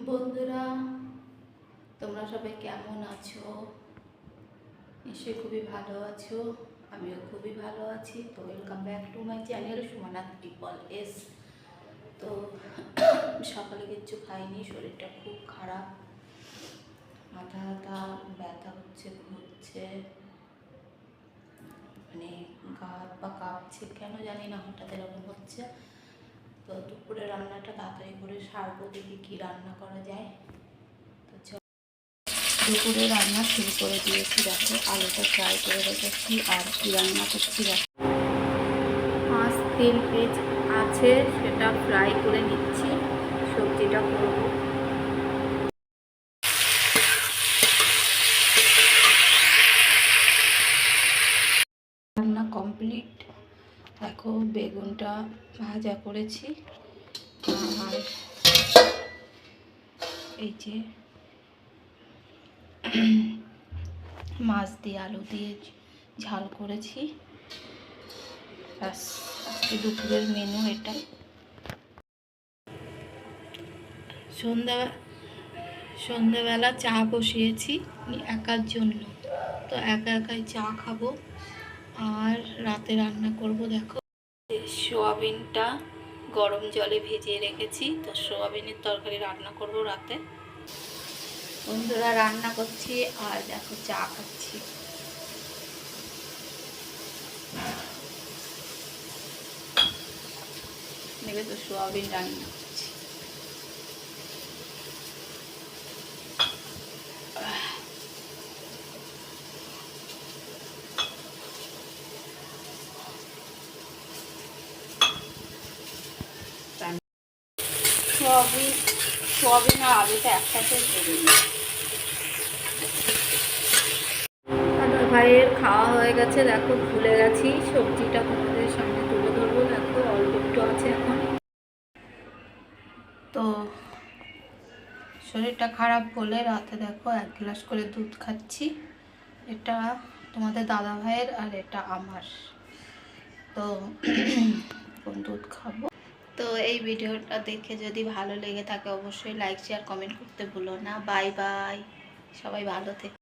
বন্ধুরা, তোমরা সবাই কেমন আছো? নিশ্চয়ই খুবই ভালো আছো। আমিও খুবই ভালো আছি। তো welcome back to my channel Sumana triple S. তো সকালে কিচ্ছু খাইনি, শরীরটা খুব খারাপ, মাথা ব্যথা ব্যথা হচ্ছে, ঘুরছে, মানে গা হাত পা কাঁপছে, কেন জানি না হঠাৎ এরকম হচ্ছে। তো দুপুরে রান্নাটা তাড়াতাড়ি করে সারবো, দেখি কী রান্না করা যায়। তো দুপুরে রান্না শুরু করে দিয়েছি। দেখো আলুটা ফ্রাই করে রেখেছি, আর কি রান্না করছি দেখো, মাছ 3 পিস আছে, সেটা ফ্রাই করে নিচ্ছি, সবজিটা করব। রান্না কমপ্লিট। দেখো বেগুনটা ভাজা করেছি, আর এই যে মাছ দিয়ে আলু দিয়ে ঝাল করেছি। ব্যাস, আজকে দুপুরের মেনু এটাই। সন্ধ্যাবেলা চা বসিয়েছি একার জন্য, তো একা একাই চা খাবো। আর রাতে রান্না করব। দেখো সোয়াবিনটা গরম জলে ভিজিয়ে রেখেছি, তো সোয়াবিনের তরকারি রান্না করব রাতে। বন্ধুরা, রান্না করছি আর দেখো চা খাচ্ছি। নেবে তো সোয়াবিন রান্না করছি। সোয়াবিন আর আলুটা একসাথে করে নিই। দাদা ভাইয়ের খাওয়া হয়ে গেছে। দেখো ভুলে গেছি, সবজিটা তোমাদের সামনে তুলে ধরবো। দেখো অল্প একটু আছে এখন। তো শরীরটা খারাপ বলে রাতে দেখো 1 গ্লাস করে দুধ খাচ্ছি। এটা তোমাদের দাদা ভাইয়ের আর এটা আমার। তো দুধ খাবো। তো এই ভিডিওটা দেখে যদি ভালো লেগে থাকে অবশ্যই লাইক শেয়ার কমেন্ট করতে ভুলো না। বাই বাই, সবাই ভালো থেকো।